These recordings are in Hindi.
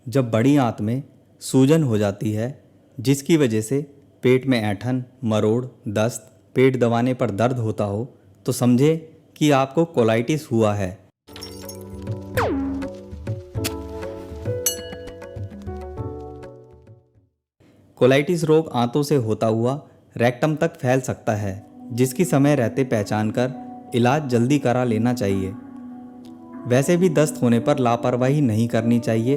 जब बड़ी आंत में सूजन हो जाती है जिसकी वजह से पेट में ऐंठन, मरोड़, दस्त, पेट दबाने पर दर्द होता हो तो समझे कि आपको कोलाइटिस हुआ है। कोलाइटिस रोग आंतों से होता हुआ रेक्टम तक फैल सकता है, जिसकी समय रहते पहचान कर इलाज जल्दी करा लेना चाहिए। वैसे भी दस्त होने पर लापरवाही नहीं करनी चाहिए।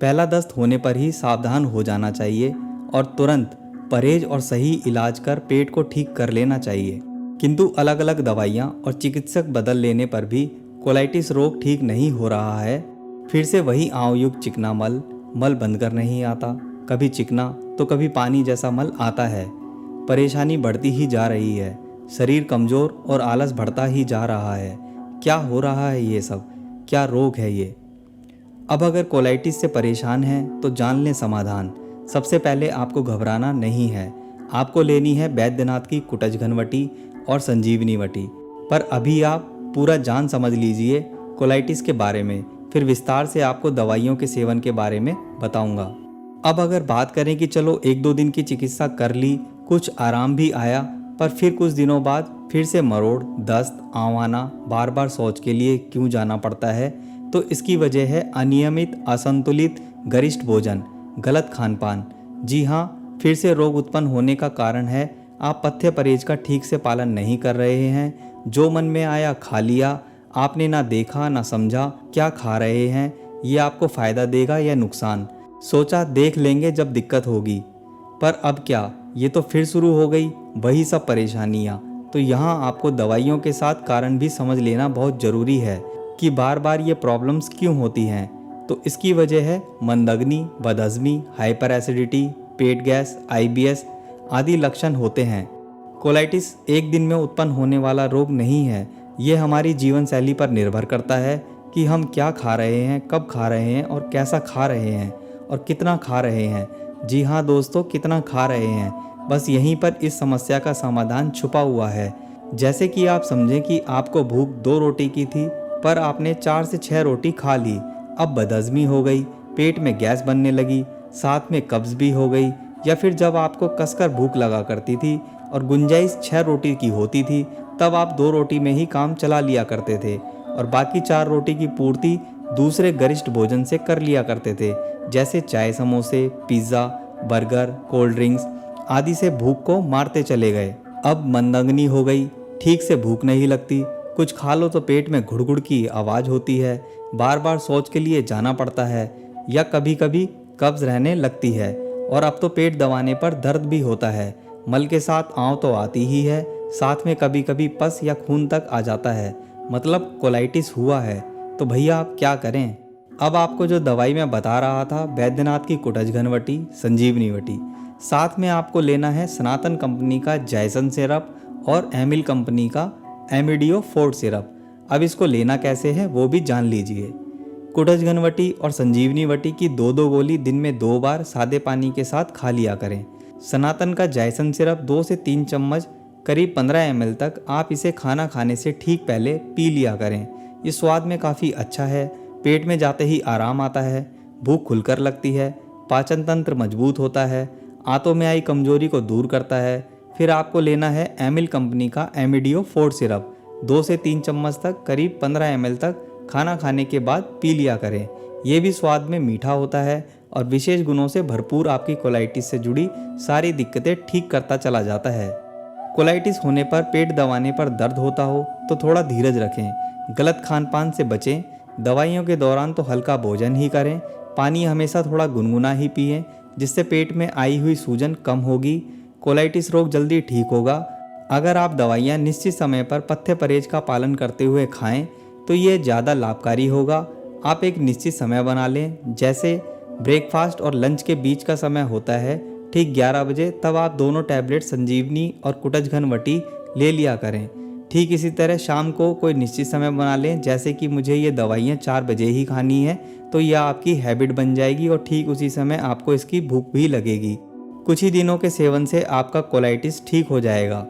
पहला दस्त होने पर ही सावधान हो जाना चाहिए और तुरंत परहेज और सही इलाज कर पेट को ठीक कर लेना चाहिए। किंतु अलग अलग दवाइयाँ और चिकित्सक बदल लेने पर भी कोलाइटिस रोग ठीक नहीं हो रहा है। फिर से वही आंवयुक्त चिकना मल बंद कर नहीं आता। कभी चिकना तो कभी पानी जैसा मल आता है। परेशानी बढ़ती ही जा रही है। शरीर कमज़ोर और आलस बढ़ता ही जा रहा है। क्या हो रहा है ये सब? क्या रोग है ये? अब अगर कोलाइटिस से परेशान हैं तो जान लें समाधान। सबसे पहले आपको घबराना नहीं है। आपको लेनी है बैद्यनाथ की कुटज घनवटी और संजीवनी वटी। पर अभी आप पूरा जान समझ लीजिए कोलाइटिस के बारे में, फिर विस्तार से आपको दवाइयों के सेवन के बारे में बताऊंगा। अब अगर बात करें कि चलो 1-2 दिन की चिकित्सा कर ली, कुछ आराम भी आया, पर फिर कुछ दिनों बाद फिर से मरोड़, दस्त, आंवना, बार बार शौच के लिए क्यों जाना पड़ता है, तो इसकी वजह है अनियमित, असंतुलित, गरिष्ठ भोजन, गलत खानपान। जी हाँ, फिर से रोग उत्पन्न होने का कारण है आप पथ्य परहेज का ठीक से पालन नहीं कर रहे हैं। जो मन में आया खा लिया। आपने ना देखा ना समझा क्या खा रहे हैं, ये आपको फ़ायदा देगा या नुकसान। सोचा देख लेंगे जब दिक्कत होगी, पर अब क्या, ये तो फिर शुरू हो गई वही सब परेशानियाँ। तो यहाँ आपको दवाइयों के साथ कारण भी समझ लेना बहुत ज़रूरी है कि बार बार ये प्रॉब्लम्स क्यों होती हैं। तो इसकी वजह है मंदग्नि, बदहज़मी, हाइपर एसिडिटी, पेट गैस, IBS आदि लक्षण होते हैं। कोलाइटिस एक दिन में उत्पन्न होने वाला रोग नहीं है। ये हमारी जीवन शैली पर निर्भर करता है कि हम क्या खा रहे हैं, कब खा रहे हैं और कैसा खा रहे हैं और कितना खा रहे हैं। जी हाँ दोस्तों, कितना खा रहे हैं, बस यहीं पर इस समस्या का समाधान छुपा हुआ है। जैसे कि आप समझें कि आपको भूख 2 रोटी की थी, पर आपने 4 से 6 रोटी खा ली। अब बदहज़मी हो गई, पेट में गैस बनने लगी, साथ में कब्ज़ भी हो गई। या फिर जब आपको कसकर भूख लगा करती थी और गुंजाइश 6 रोटी की होती थी, तब आप 2 रोटी में ही काम चला लिया करते थे और बाकी 4 रोटी की पूर्ति दूसरे गरिष्ठ भोजन से कर लिया करते थे, जैसे चाय, समोसे, पिज़्ज़ा, बर्गर, कोल्ड ड्रिंक्स आदि से भूख को मारते चले गए। अब मंदग्नि हो गई, ठीक से भूख नहीं लगती, कुछ खा लो तो पेट में घुड़घुड़ की आवाज़ होती है, बार बार शौच के लिए जाना पड़ता है या कभी कभी कब्ज़ रहने लगती है और अब तो पेट दबाने पर दर्द भी होता है। मल के साथ आंव तो आती ही है, साथ में कभी कभी पस या खून तक आ जाता है। मतलब कोलाइटिस हुआ है। तो भैया आप क्या करें? अब आपको जो दवाई मैं बता रहा था, बैद्यनाथ की कुटज घनवटी, संजीवनी वटी, साथ में आपको लेना है सनातन कंपनी का जैसन सिरप और एमिल कंपनी का एमिडियो फोर्ट सिरप। अब इसको लेना कैसे है वो भी जान लीजिए। कुटज घनवटी और संजीवनी वटी की 2-2 गोली दिन में 2 बार सादे पानी के साथ खा लिया करें। सनातन का जैसन सिरप 2 से 3 चम्मच करीब 15 ml तक आप इसे खाना खाने से ठीक पहले पी लिया करें। ये स्वाद में काफ़ी अच्छा है, पेट में जाते ही आराम आता है, भूख खुलकर लगती है, पाचन तंत्र मजबूत होता है, आंतों में आई कमजोरी को दूर करता है। फिर आपको लेना है एमिल कंपनी का एमिडियो फोर्ट सिरप, 2 से 3 चम्मच तक करीब 15 ml तक खाना खाने के बाद पी लिया करें। ये भी स्वाद में मीठा होता है और विशेष गुणों से भरपूर आपकी कोलाइटिस से जुड़ी सारी दिक्कतें ठीक करता चला जाता है। कोलाइटिस होने पर पेट दबाने पर दर्द होता हो तो थोड़ा धीरज रखें, गलत खानपान से बचें, दवाइयों के दौरान तो हल्का भोजन ही करें, पानी हमेशा थोड़ा गुनगुना ही पिएं, जिससे पेट में आई हुई सूजन कम होगी, कोलाइटिस रोग जल्दी ठीक होगा। अगर आप दवाइयाँ निश्चित समय पर पथ्य परहेज का पालन करते हुए खाएं तो ये ज़्यादा लाभकारी होगा। आप एक निश्चित समय बना लें, जैसे ब्रेकफास्ट और लंच के बीच का समय होता है ठीक 11 बजे, तब आप दोनों टैबलेट संजीवनी और कुटज घनवटी ले लिया करें। ठीक इसी तरह शाम को कोई निश्चित समय बना लें, जैसे कि मुझे ये दवाइयाँ 4 बजे ही खानी है, तो यह आपकी हैबिट बन जाएगी और ठीक उसी समय आपको इसकी भूख भी लगेगी। कुछ ही दिनों के सेवन से आपका कोलाइटिस ठीक हो जाएगा।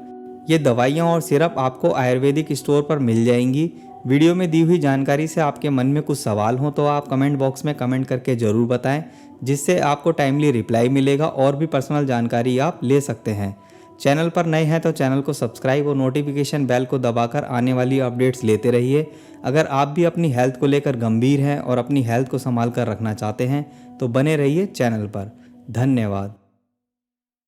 ये दवाइयाँ और सिरप आपको आयुर्वेदिक स्टोर पर मिल जाएंगी। वीडियो में दी हुई जानकारी से आपके मन में कुछ सवाल हो तो आप कमेंट बॉक्स में कमेंट करके ज़रूर बताएं, जिससे आपको टाइमली रिप्लाई मिलेगा और भी पर्सनल जानकारी आप ले सकते हैं। चैनल पर नए हैं तो चैनल को सब्सक्राइब और नोटिफिकेशन बेल को दबाकर आने वाली अपडेट्स लेते रहिए। अगर आप भी अपनी हेल्थ को लेकर गंभीर हैं और अपनी हेल्थ को संभाल कर रखना चाहते हैं तो बने रहिए चैनल पर। धन्यवाद।